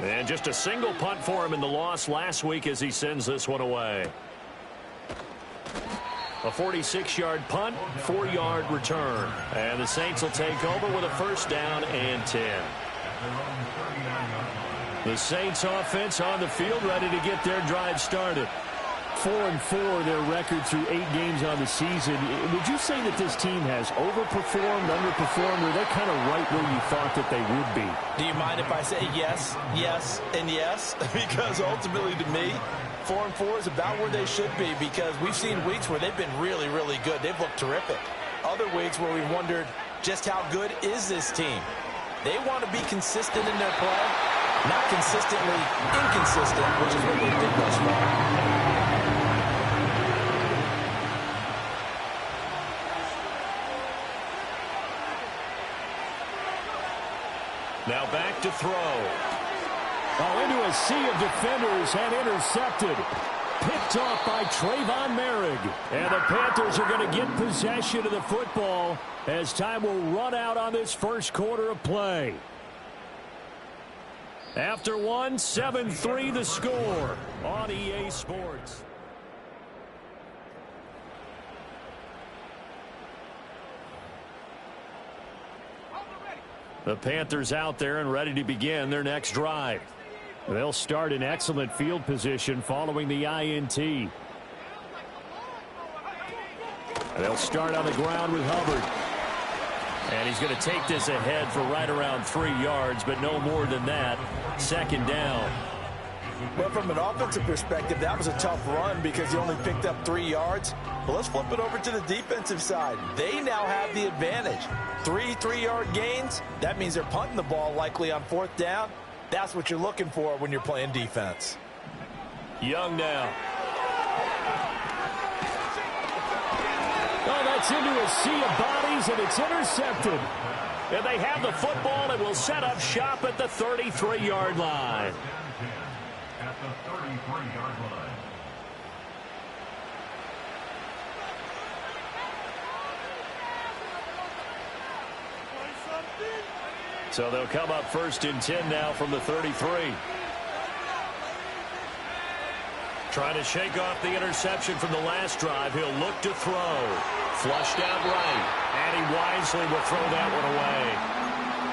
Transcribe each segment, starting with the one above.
And just a single punt for him in the loss last week as he sends this one away. A 46-yard punt, 4-yard return. And the Saints will take over with a first down and 10. The Saints offense on the field ready to get their drive started. 4-4 their record through 8 games on the season. Would you say that this team has overperformed, underperformed, or they're kind of right where you thought that they would be? Do you mind if I say yes, yes, and yes? Because ultimately to me, 4-4 is about where they should be, because we've seen weeks where they've been really, really good. They've looked terrific. Other weeks where we've wondered just how good is this team. They want to be consistent in their play, not consistently inconsistent, which is what they did thus far. Now back to throw. Oh, into a sea of defenders and intercepted. Picked off by Trayvon Merrick. And the Panthers are going to get possession of the football as time will run out on this first quarter of play. After 1, 7-3 the score on EA Sports. The Panthers out there and ready to begin their next drive. They'll start in excellent field position following the INT. They'll start on the ground with Hubbard. And he's going to take this ahead for right around 3 yards, but no more than that. Second down. Well, from an offensive perspective, that was a tough run because he only picked up 3 yards. But let's flip it over to the defensive side. They now have the advantage. 3 3-yard gains. That means they're punting the ball likely on 4th down. That's what you're looking for when you're playing defense. Young now. Oh, that's into a sea of bodies, and it's intercepted. And they have the football and will set up shop at the 33-yard line. At the 33-yard line. So they'll come up first and 10 now from the 33. Trying to shake off the interception from the last drive. He'll look to throw. Flushed out right. And he wisely will throw that one away.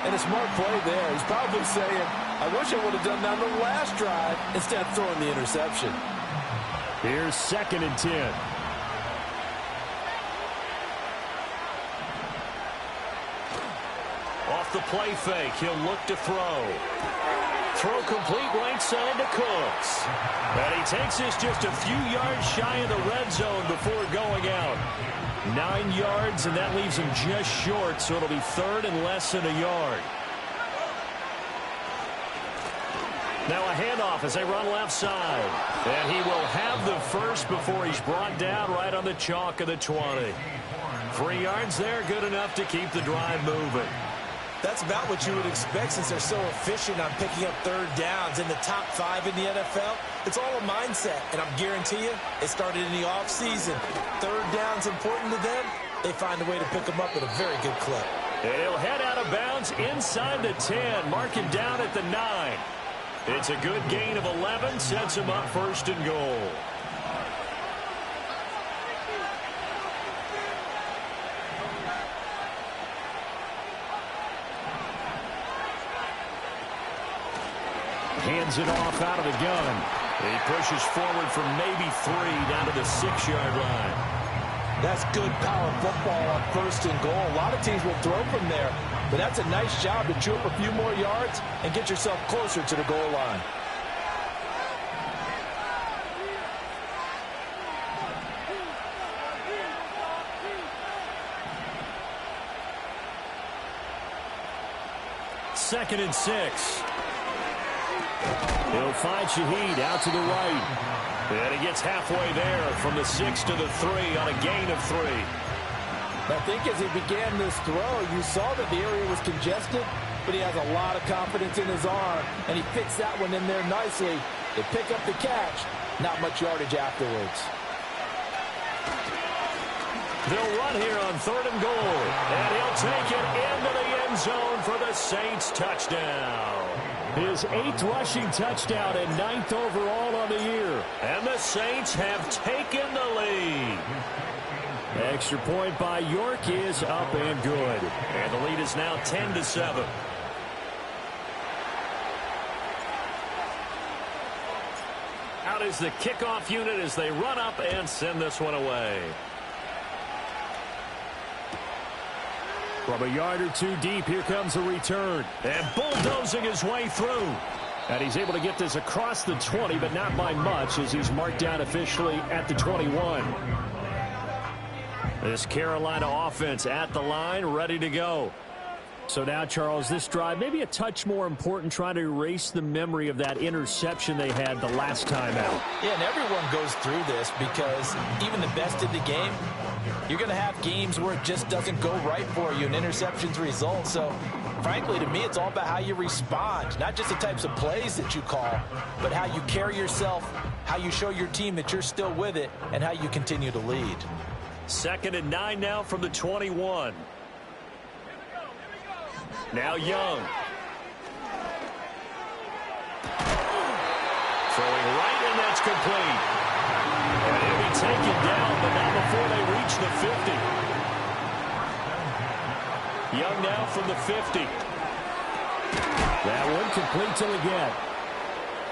And a smart play there. He's probably saying, I wish I would have done that on the last drive instead of throwing the interception. Here's 2nd and 10. Off the play fake, he'll look to throw. Throw complete right side to Cooks. And he takes this just a few yards shy of the red zone before going out. 9 yards, and that leaves him just short, so it'll be 3rd and less than a yard. Now a handoff as they run left side. And he will have the first before he's brought down right on the chalk of the 20. 3 yards there, good enough to keep the drive moving. That's about what you would expect since they're so efficient on picking up 3rd downs in the top 5 in the NFL. It's all a mindset, and I'm guarantee you it started in the offseason. 3rd down's important to them. They find a way to pick them up at a very good clip. And he'll head out of bounds inside the 10, mark him down at the 9. It's a good gain of 11, sets him up 1st and goal. Hands it off out of the gun. He pushes forward from maybe 3 down to the 6-yard line. That's good power football on 1st and goal. A lot of teams will throw from there, but that's a nice job to chew up a few more yards and get yourself closer to the goal line. Second and 6. He'll find Shaheed out to the right. And he gets halfway there from the 6 to the 3 on a gain of 3. I think as he began this throw, you saw that the area was congested, but he has a lot of confidence in his arm, and he fits that one in there nicely. They pick up the catch, not much yardage afterwards. They'll run here on 3rd and goal, and he'll take it into the end zone for the Saints touchdown. His 8th rushing touchdown and 9th overall on the year. And the Saints have taken the lead. Extra point by York is up and good. And the lead is now 10-7. Out is the kickoff unit as they run up and send this one away. From a yard or two deep, here comes a return. And bulldozing his way through. And he's able to get this across the 20, but not by much as he's marked down officially at the 21. This Carolina offense at the line, ready to go. So now, Charles, this drive maybe a touch more important, trying to erase the memory of that interception they had the last time out. Yeah, and everyone goes through this because even the best in the game, you're going to have games where it just doesn't go right for you and interceptions result. So, frankly, to me, it's all about how you respond, not just the types of plays that you call, but how you carry yourself, how you show your team that you're still with it, and how you continue to lead. 2nd and 9 now from the 21. Now Young. Throwing right, and that's complete. And he'll be taken down, but not before they reach the 50. Young now from the 50. That one complete till again.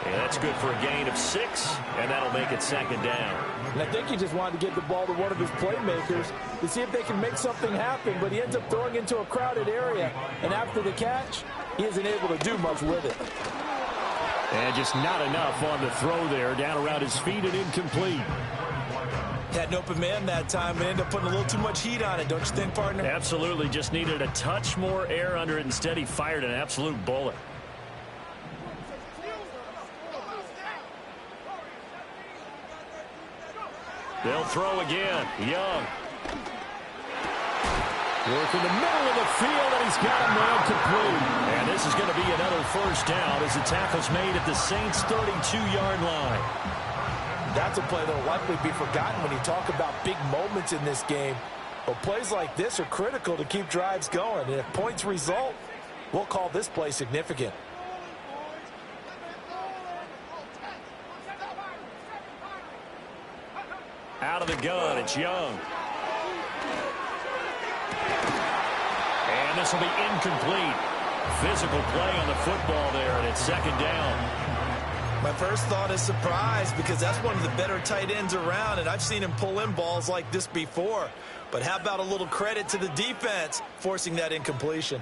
And that's good for a gain of 6, and that'll make it 2nd down. And I think he just wanted to get the ball to one of his playmakers to see if they can make something happen, but he ends up throwing into a crowded area. And after the catch, he isn't able to do much with it. And just not enough on the throw there, down around his feet and incomplete. Had an open man that time and ended up putting a little too much heat on it, don't you think, partner? Absolutely, just needed a touch more air under it. Instead, he fired an absolute bullet. They'll throw again. Young. Work in the middle of the field, and he's got a man complete. And this is going to be another first down as the tackle's made at the Saints' 32-yard line. That's a play that will likely be forgotten when you talk about big moments in this game. But plays like this are critical to keep drives going. And if points result, we'll call this play significant. Out of the gun, it's Young. And this will be incomplete. Physical play on the football there, and it's 2nd down. My first thought is surprise because that's one of the better tight ends around, and I've seen him pull in balls like this before. But how about a little credit to the defense forcing that incompletion?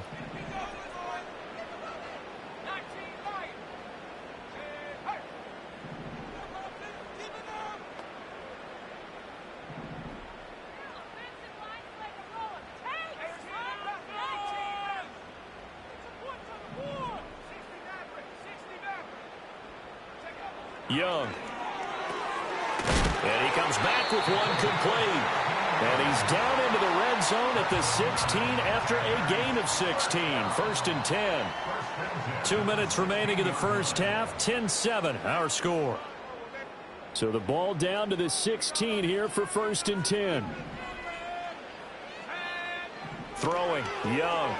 Young. And he comes back with one complete. And he's down into the red zone at the 16 after a gain of 16. 1st and 10. 2 minutes remaining in the first half. 10-7, our score. So the ball down to the 16 here for 1st and 10. Throwing, Young.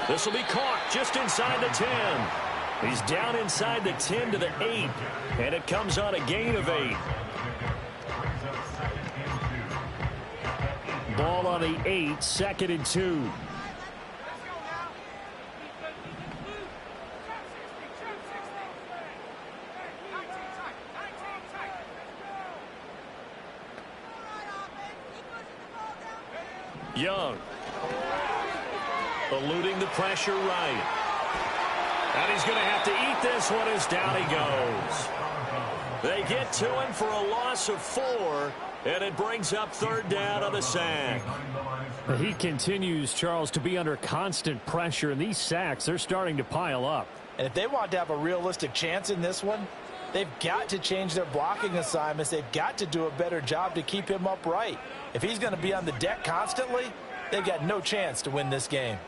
This will be caught just inside the 10. He's down inside the 10 to the 8, and it comes on a gain of 8. Ball on the 8, 2nd and 2. Young. Eluding the pressure right. And he's going to have to eat this one as down he goes. They get to him for a loss of 4, and it brings up 3rd down on the sack. He continues, Charles, to be under constant pressure, and these sacks, they're starting to pile up. And if they want to have a realistic chance in this one, they've got to change their blocking assignments. They've got to do a better job to keep him upright. If he's going to be on the deck constantly, they've got no chance to win this game.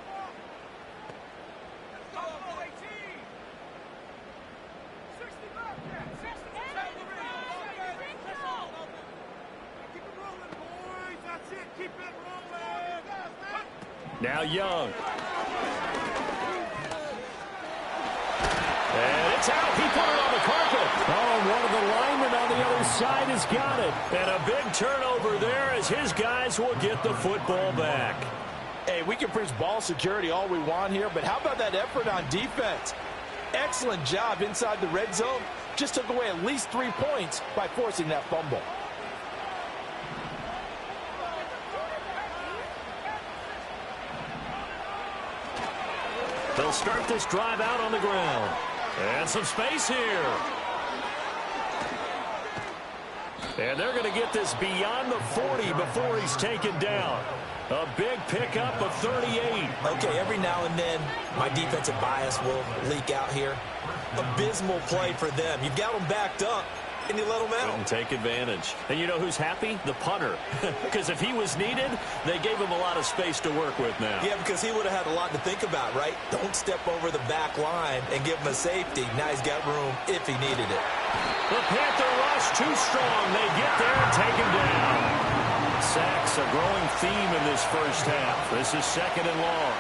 Now Young. side has got it. And a big turnover there as his guys will get the football back. Hey, we can preach ball security all we want here, but how about that effort on defense? Excellent job inside the red zone. Just took away at least 3 points by forcing that fumble. They'll start this drive out on the ground. And some space here. And they're going to get this beyond the 40 before he's taken down. A big pickup of 38. Okay, every now and then, my defensive bias will leak out here. Abysmal play for them. You've got them backed up, and you let them out. Couldn't take advantage. And you know who's happy? The punter. Because if he was needed, they gave him a lot of space to work with now. Yeah, because he would have had a lot to think about, right? Don't step over the back line and give him a safety. Now he's got room if he needed it. The Panther rush too strong. They get there and take him down. Sacks, a growing theme in this first half. This is 2nd and long.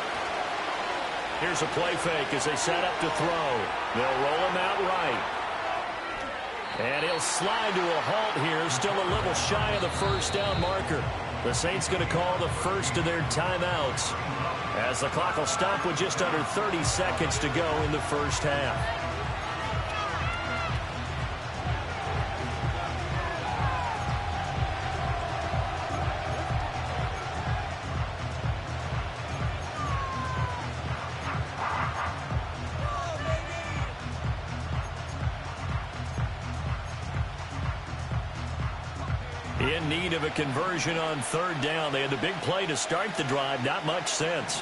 Here's a play fake as they set up to throw. They'll roll him out right. And he'll slide to a halt here, still a little shy of the first down marker. The Saints going to call the first of their timeouts as the clock will stop with just under 30 seconds to go in the first half. In need of a conversion on 3rd down. They had the big play to start the drive. Not much sense.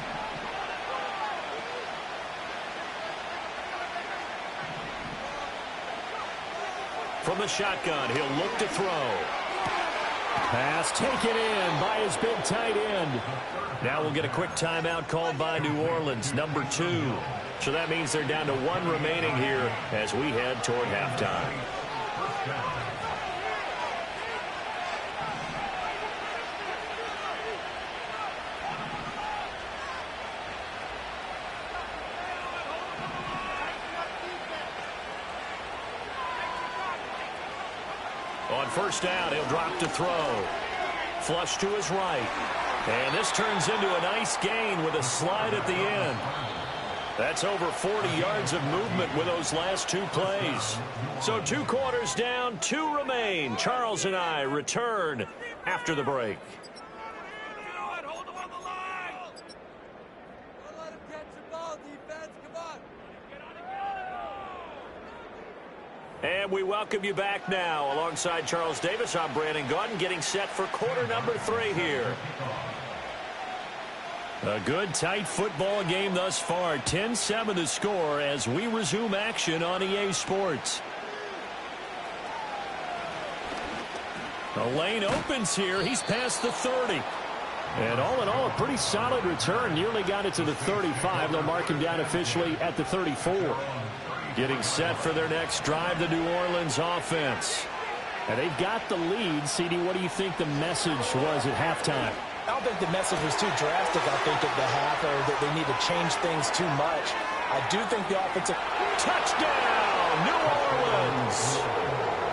From the shotgun, he'll look to throw. Pass taken in by his big tight end. Now we'll get a quick timeout called by New Orleans, number 2. So that means they're down to 1 remaining here as we head toward halftime. On 1st down, he'll drop to throw. Flush to his right. And this turns into a nice gain with a slide at the end. That's over 40 yards of movement with those last 2 plays. So 2 quarters down, 2 remain. Charles and I return after the break. And we welcome you back now. Alongside Charles Davis, I'm Brandon Gaudin, getting set for quarter number 3 here. A good, tight football game thus far. 10-7 the score as we resume action on EA Sports. The lane opens here. He's past the 30. And all in all, a pretty solid return. Nearly got it to the 35. They'll mark him down officially at the 34. Getting set for their next drive, the New Orleans offense. And they've got the lead. CD, what do you think the message was at halftime? I don't think the message was too drastic, I think, at the half, or that they need to change things too much. I do think the offensive... Touchdown, New Orleans!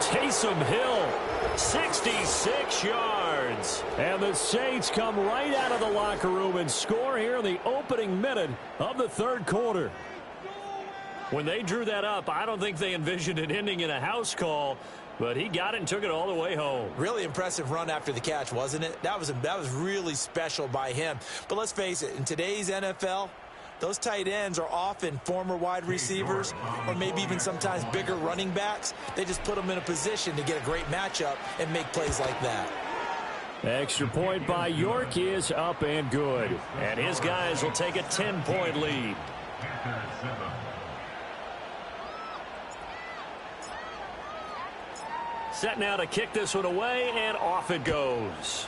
Taysom Hill, 66 yards. And the Saints come right out of the locker room and score here in the opening minute of the 3rd quarter. When they drew that up, I don't think they envisioned it ending in a house call, but he got it and took it all the way home. Really impressive run after the catch, wasn't it? That was really special by him. But let's face it, in today's NFL, those tight ends are often former wide receivers or maybe even sometimes bigger running backs. They just put them in a position to get a great matchup and make plays like that. Extra point by York is up and good. And his guys will take a 10-point lead. Set now to kick this one away, and off it goes.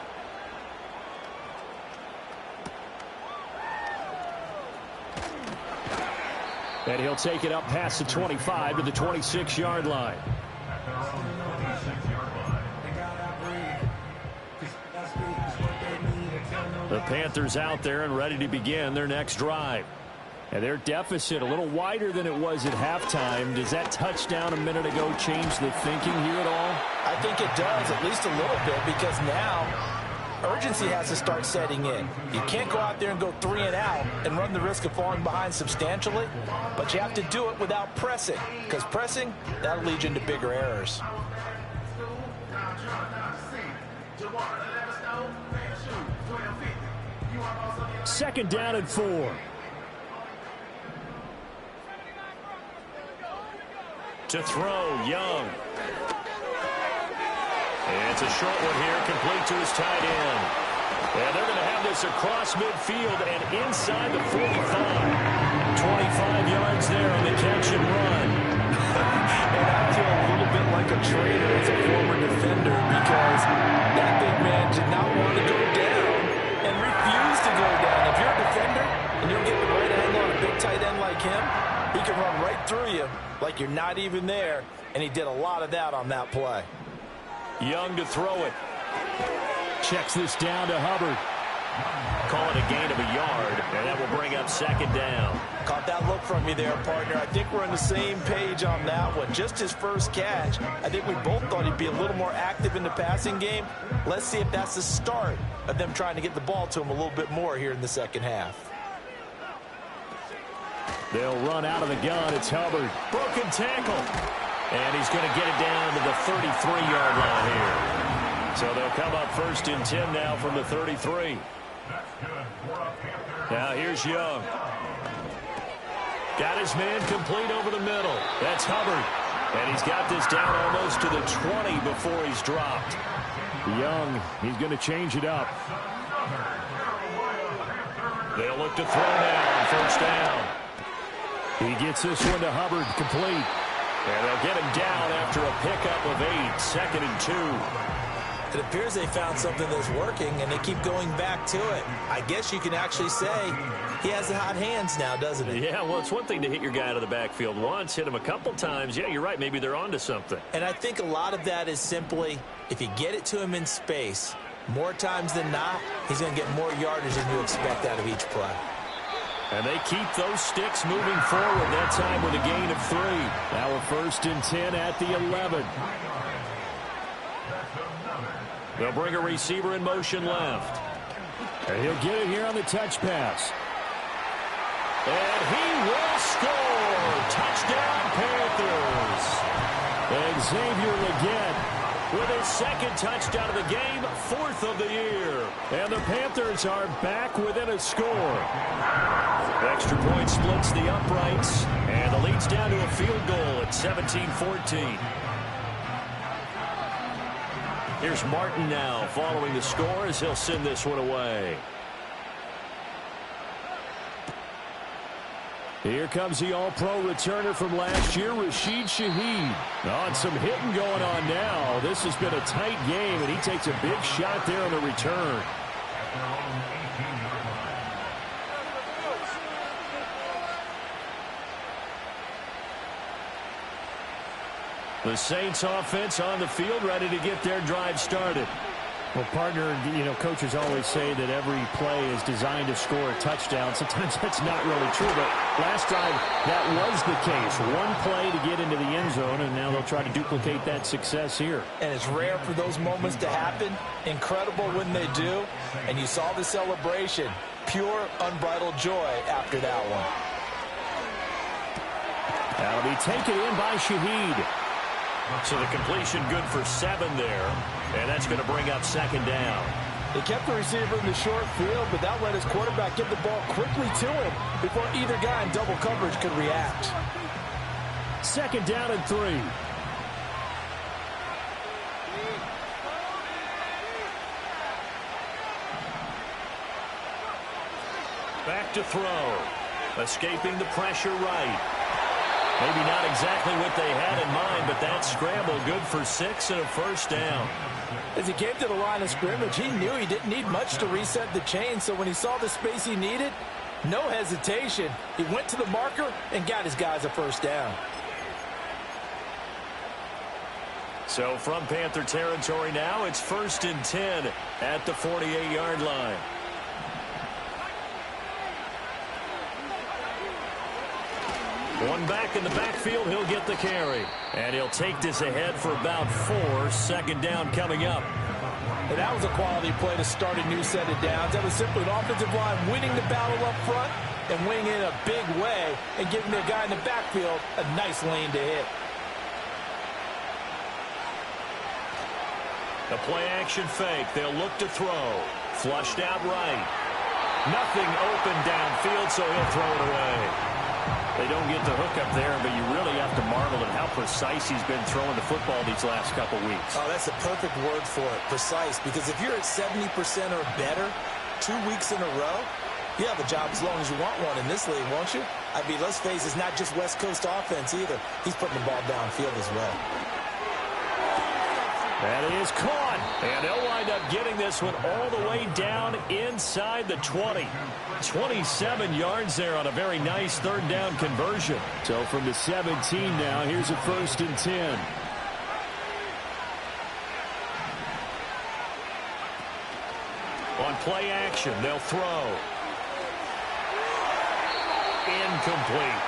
And he'll take it up past the 25 to the 26-yard line. The Panthers out there and ready to begin their next drive. And their deficit a little wider than it was at halftime. Does that touchdown a minute ago change the thinking here at all? I think it does, at least a little bit, because now urgency has to start setting in. You can't go out there and go 3 and out and run the risk of falling behind substantially, but you have to do it without pressing, because pressing, that'll lead you into bigger errors. Second down and 4. To throw, Young. And it's a short one here, complete to his tight end. And they're going to have this across midfield and inside the 45. 25 yards there on the catch and run. And I feel a little bit like a traitor as a former defender, because that big man did not want to go down and refused to go down. If you're a defender and you'll get the right angle on a big tight end like him, he can run right through you like you're not even there, and he did a lot of that on that play. Young to throw it. Checks this down to Hubbard. Call it a gain of a yard, and that will bring up second down. Caught that look from you there, partner. I think we're on the same page on that one. Just his first catch. I think we both thought he'd be a little more active in the passing game. Let's see if that's the start of them trying to get the ball to him a little bit more here in the second half. They'll run out of the gun. It's Hubbard. Broken tackle. And he's going to get it down to the 33-yard line here. So they'll come up first and 10 now from the 33. Now here's Young. Got his man complete over the middle. That's Hubbard. And he's got this down almost to the 20 before he's dropped. Young, he's going to change it up. They'll look to throw now on first down. He gets this one to Hubbard, complete. And they'll get him down after a pickup of 8, second and 2. It appears they found something that's working, and they keep going back to it. I guess you can actually say he has the hot hands now, doesn't he? Yeah, well, it's one thing to hit your guy out of the backfield once, hit him a couple times. Yeah, you're right. Maybe they're onto something. And I think a lot of that is simply, if you get it to him in space, more times than not, he's going to get more yardage than you expect out of each play. And they keep those sticks moving forward, that time with a gain of 3. Now we're first and 10 at the 11. They'll bring a receiver in motion left. And he'll get it here on the touch pass. And he will score. Touchdown, Panthers. And Xavier Legette with his second touchdown of the game, 4th of the year. And the Panthers are back within a score. Extra point splits the uprights, and the lead's down to a field goal at 17-14. Here's Martin now following the score as he'll send this one away. Here comes the All-Pro returner from last year, Rashid Shaheed. On some hitting going on now. This has been a tight game, and he takes a big shot there on the return. The Saints offense on the field, ready to get their drive started. Well, partner, you know, coaches always say that every play is designed to score a touchdown. Sometimes that's not really true, but last time that was the case. One play to get into the end zone, and now they'll try to duplicate that success here. And it's rare for those moments to happen. Incredible when they do. And you saw the celebration. Pure, unbridled joy after that one. That'll be taken in by Shaheed. So the completion good for 7 there, and that's going to bring up second down. They kept the receiver in the short field, but that let his quarterback get the ball quickly to him before either guy in double coverage could react. Second down and 3. Back to throw. Escaping the pressure right. Maybe not exactly what they had in mind, but that scramble good for 6 and a first down. As he came to the line of scrimmage, he knew he didn't need much to reset the chain, so when he saw the space he needed, no hesitation. He went to the marker and got his guys a first down. So from Panther territory now, it's first and 10 at the 48-yard line. One back in the backfield, he'll get the carry. And he'll take this ahead for about 4. Second down coming up. And that was a quality play to start a new set of downs. That was simply an offensive line winning the battle up front and winning in a big way and giving the guy in the backfield a nice lane to hit. The play-action fake. They'll look to throw. Flushed out right. Nothing open downfield, so he'll throw it away. They don't get the hook up there, but you really have to marvel at how precise he's been throwing the football these last couple weeks. Oh, that's the perfect word for it, precise. Because if you're at 70% or better 2 weeks in a row, you have a job as long as you want one in this league, won't you? I mean, let's face it, it's not just West Coast offense either. He's putting the ball downfield as well. That is caught. And they'll wind up getting this one all the way down inside the 20. 27 yards there on a very nice third down conversion. So from the 17 now, here's a 1st and 10. On play action, they'll throw. Incomplete.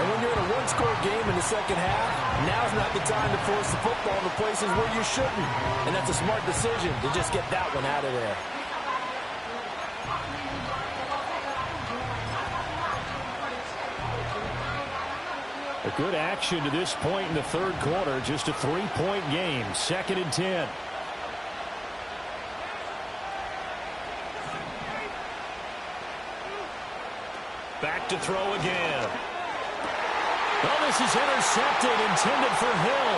And when you're in a one-score game in the second half, now's not the time to force the football to places where you shouldn't. And that's a smart decision to just get that one out of there. A good action to this point in the third quarter. Just a 3-point game. 2nd and 10. Back to throw again. Oh, this is intercepted, intended for Hill.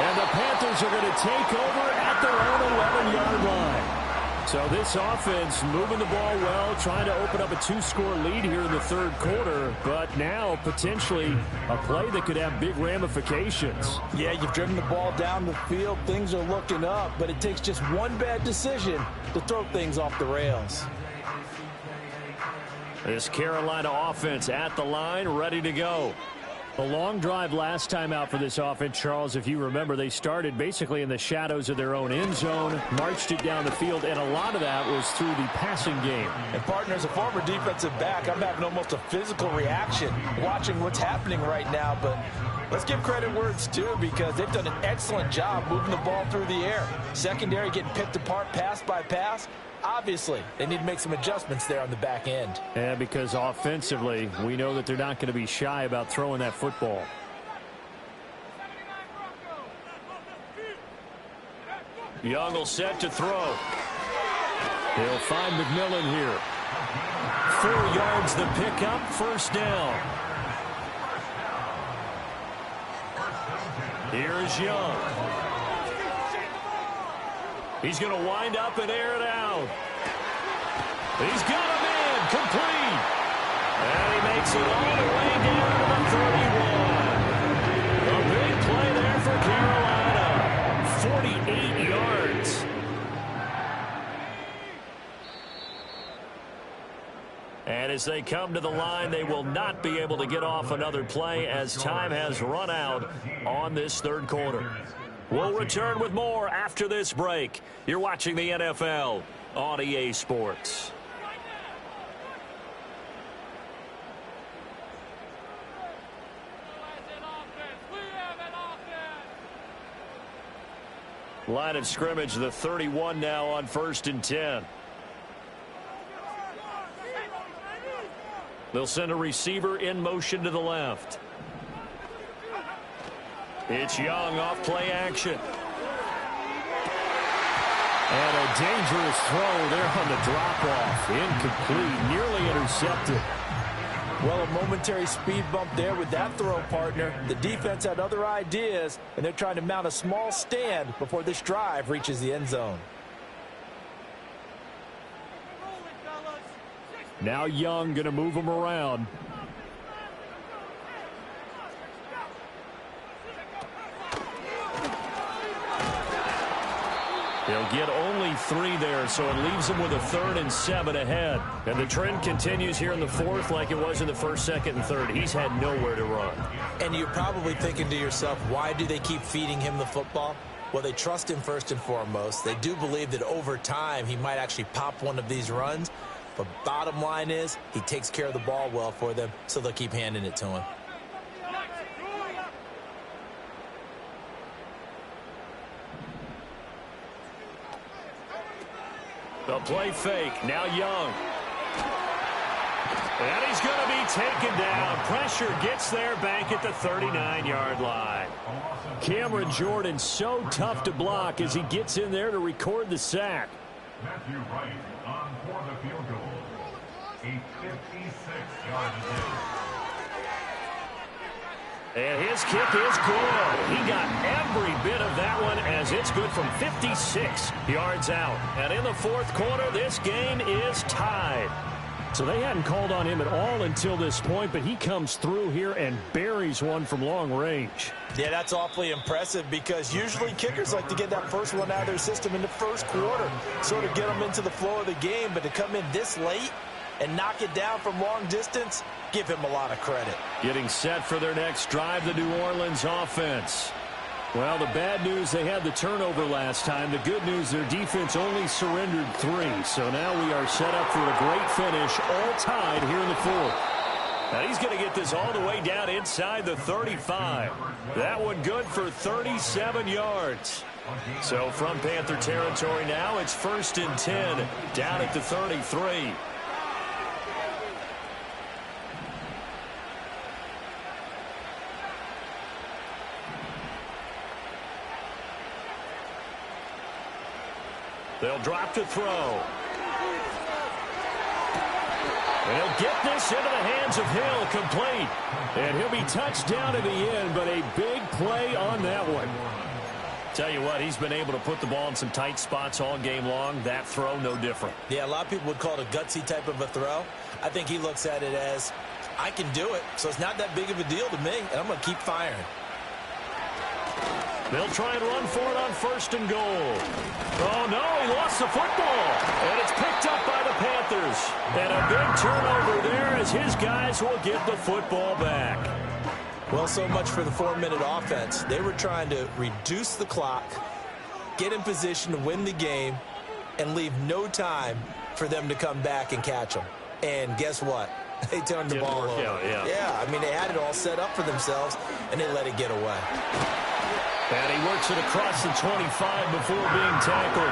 And the Panthers are going to take over at their own 11-yard line. So this offense moving the ball well, trying to open up a 2-score lead here in the third quarter, but now potentially a play that could have big ramifications. Yeah, you've driven the ball down the field. Things are looking up, but it takes just one bad decision to throw things off the rails. This Carolina offense at the line, ready to go. A long drive last time out for this offense, Charles. If you remember, they started basically in the shadows of their own end zone, marched it down the field, and a lot of that was through the passing game. And, partner, as a former defensive back, I'm having almost a physical reaction watching what's happening right now. But let's give credit where it's due, because they've done an excellent job moving the ball through the air. Secondary getting picked apart pass by pass. Obviously, they need to make some adjustments there on the back end. Yeah, because offensively, we know that they're not going to be shy about throwing that football. Young will set to throw. They'll find McMillan here. 4 yards the pickup, 1st down. Here's Young. He's going to wind up and air it out. He's got a man complete. And he makes it all the way down to the 31. A big play there for Carolina. 48 yards. And as they come to the line, they will not be able to get off another play as time has run out on this third quarter. We'll return with more after this break. You're watching the NFL on EA Sports. Line of scrimmage, the 31 now on 1st and 10. They'll send a receiver in motion to the left. It's Young off play action. And a dangerous throw there on the drop-off. Incomplete, nearly intercepted. Well, a momentary speed bump there with that throw, partner. The defense had other ideas, and they're trying to mount a small stand before this drive reaches the end zone. Now Young going to move him around. They'll get only 3 there, so it leaves them with a 3rd and 7 ahead. And the trend continues here in the 4th like it was in the 1st, 2nd, and 3rd. He's had nowhere to run. And you're probably thinking to yourself, why do they keep feeding him the football? Well, they trust him first and foremost. They do believe that over time he might actually pop one of these runs. But bottom line is, he takes care of the ball well for them, so they'll keep handing it to him. The play fake. Now Young. And he's going to be taken down. Pressure gets there back at the 39-yard line. Cameron Jordan so tough to block as he gets in there to record the sack. Matthew Wright on for the field goal. A 56-yard attempt. And his kick is good. He got every bit of that one as it's good from 56 yards out. And in the fourth quarter, this game is tied. So they hadn't called on him at all until this point, but he comes through here and buries one from long range. Yeah, that's awfully impressive because usually kickers like to get that first one out of their system in the first quarter, sort of get them into the flow of the game, but to come in this late and knock it down from long distance, give him a lot of credit. Getting set for their next drive, the New Orleans offense. Well, the bad news, they had the turnover last time. The good news, their defense only surrendered 3. So now we are set up for a great finish, all tied here in the fourth. Now he's going to get this all the way down inside the 35. That one good for 37 yards. So from Panther territory now, it's 1st and 10 down at the 33. They'll drop to throw. And he'll get this into the hands of Hill, complete. And he'll be touched down in the end, but a big play on that one. Tell you what, he's been able to put the ball in some tight spots all game long. That throw, no different. Yeah, a lot of people would call it a gutsy type of a throw. I think he looks at it as, I can do it, so it's not that big of a deal to me, and I'm going to keep firing. They'll try and run for it on 1st and goal. Oh, no, he lost the football. And it's picked up by the Panthers. And a big turnover there as his guys will get the football back. Well, so much for the 4-minute offense. They were trying to reduce the clock, get in position to win the game, and leave no time for them to come back and catch them. And guess what? They turned the ball over. Yeah, I mean, they had it all set up for themselves, and they let it get away. And he works it across the 25 before being tackled.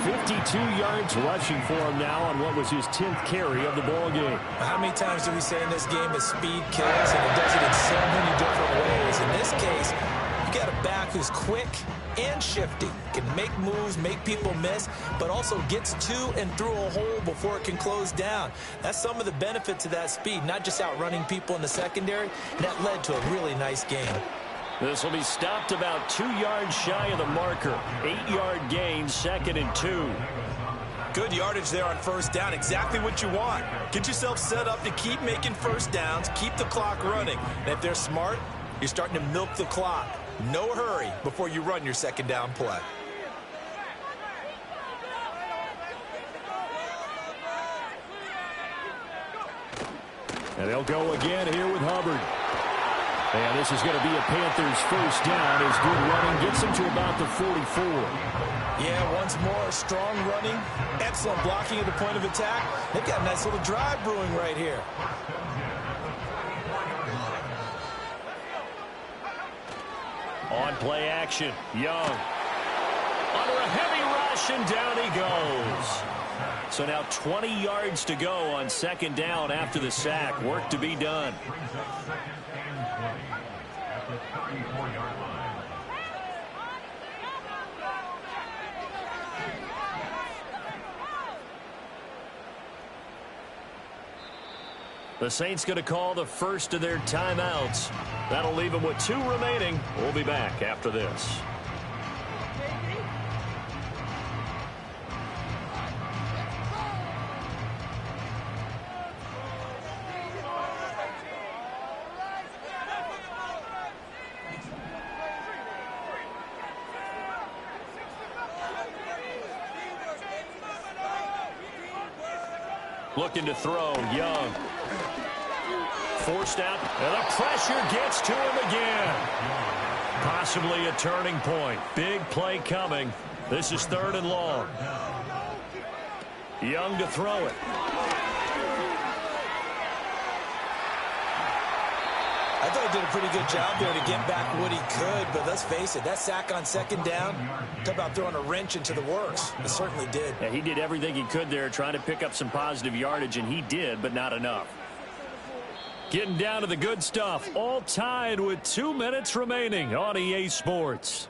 52 yards rushing for him now on what was his 10th carry of the ball game. How many times do we say in this game that speed kills, and it does it in so many different ways? In this case, you got a back who's quick and shifty, can make moves, make people miss, but also gets to and through a hole before it can close down. That's some of the benefits of that speed, not just outrunning people in the secondary. And that led to a really nice game. This will be stopped about 2 yards shy of the marker. 8-yard gain, 2nd and 2. Good yardage there on 1st down. Exactly what you want. Get yourself set up to keep making 1st downs, keep the clock running. And if they're smart, you're starting to milk the clock. No hurry before you run your 2nd down play. And they'll go again here with Hubbard. And this is going to be a Panthers 1st down as good running gets them to about the 44. Yeah, once more, strong running, excellent blocking at the point of attack. They've got a nice little drive brewing right here. On play action, Young. Under a heavy rush, and down he goes. So now 20 yards to go on 2nd down after the sack. Work to be done. The Saints going to call the first of their timeouts. That'll leave them with 2 remaining. We'll be back after this. Looking to throw, Young. Forced out, and the pressure gets to him again. Possibly a turning point. Big play coming. This is 3rd and long. Young to throw it. I thought he did a pretty good job there to get back what he could, but let's face it, that sack on second down, talk about throwing a wrench into the works. It certainly did. Yeah, he did everything he could there trying to pick up some positive yardage, and he did, but not enough. Getting down to the good stuff, all tied with 2 minutes remaining on EA Sports.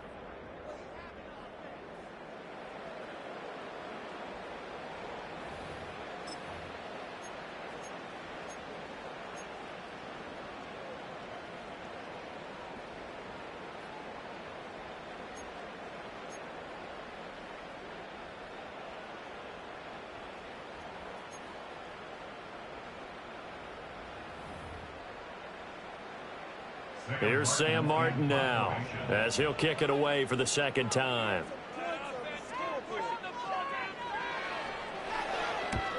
Here's Sam Martin now as he'll kick it away for the second time.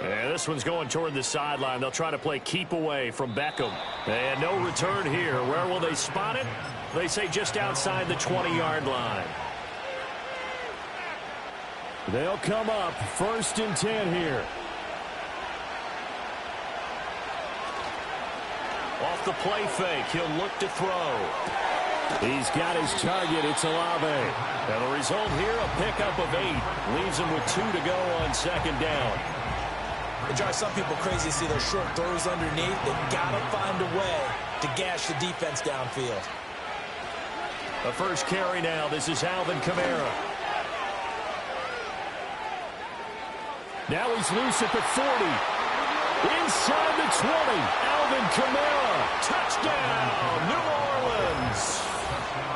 And this one's going toward the sideline. They'll try to play keep away from Beckham. And no return here. Where will they spot it? They say just outside the 20-yard line. They'll come up 1st and 10 here. Off the play fake, he'll look to throw. He's got his target. It's Olave. And the result here, a pickup of 8. Leaves him with 2 to go on second down. It drives some people crazy to see those short throws underneath. They've got to find a way to gash the defense downfield. The first carry now. This is Alvin Kamara. Now he's loose at the 40. Inside the 20. Alvin Kamara. Touchdown, New Orleans.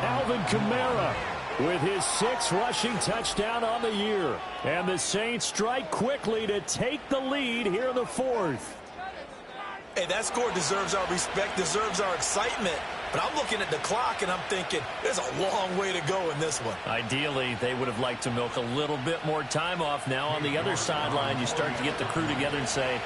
Alvin Kamara with his 6th rushing touchdown on the year. And the Saints strike quickly to take the lead here in the 4th. Hey, that score deserves our respect, deserves our excitement. But I'm looking at the clock, and I'm thinking there's a long way to go in this one. Ideally, they would have liked to milk a little bit more time off. Now on the other sideline, you start to get the crew together and say,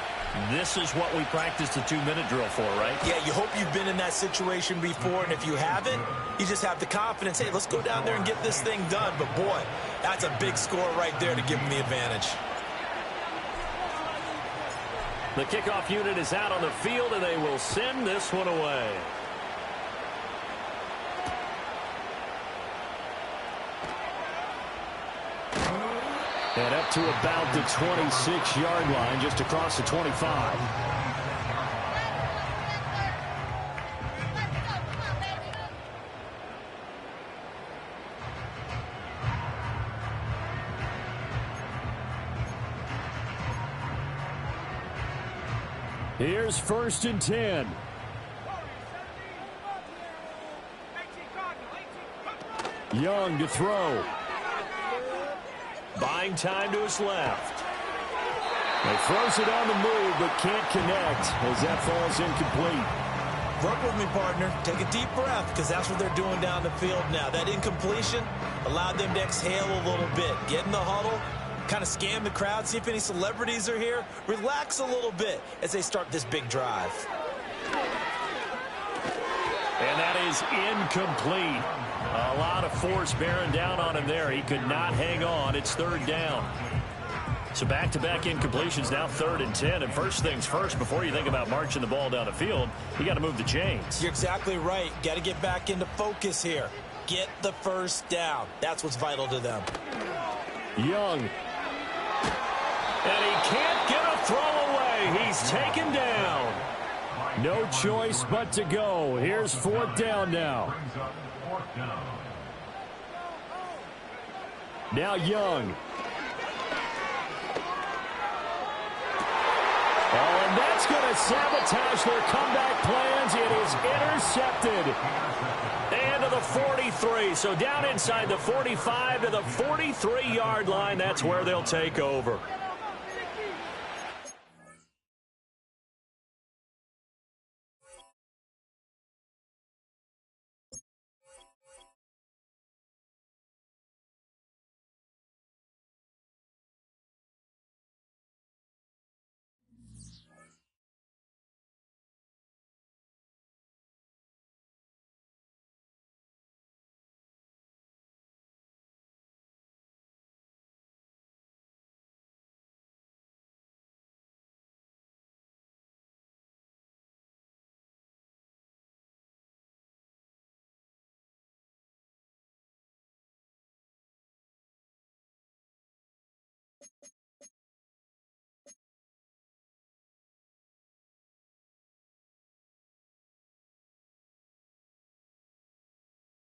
this is what we practiced a 2-minute drill for, right? Yeah, you hope you've been in that situation before, and if you haven't, you just have the confidence, hey, let's go down there and get this thing done. But, boy, that's a big score right there to give them the advantage. The kickoff unit is out on the field, and they will send this one away. And up to about the 26-yard line, just across the 25. Here's 1st and 10. Young to throw. Buying time to his left. He throws it on the move, but can't connect as that falls incomplete. Work with me, partner. Take a deep breath, because that's what they're doing down the field now. That incompletion allowed them to exhale a little bit. Get in the huddle, kind of scan the crowd, see if any celebrities are here. Relax a little bit as they start this big drive. And that is incomplete. A lot of force bearing down on him there. He could not hang on. It's 3rd down. So back-to-back incompletions, now 3rd and 10. And first things first, before you think about marching the ball down the field, you got to move the chains. You're exactly right. Got to get back into focus here. Get the first down. That's what's vital to them. Young. And he can't get a throw away. He's taken down. No choice but to go. Here's 4th down now. Now Young. Oh, and that's going to sabotage their comeback plans. It is intercepted. And to the 43. So down inside the 45 to the 43-yard line. That's where they'll take over.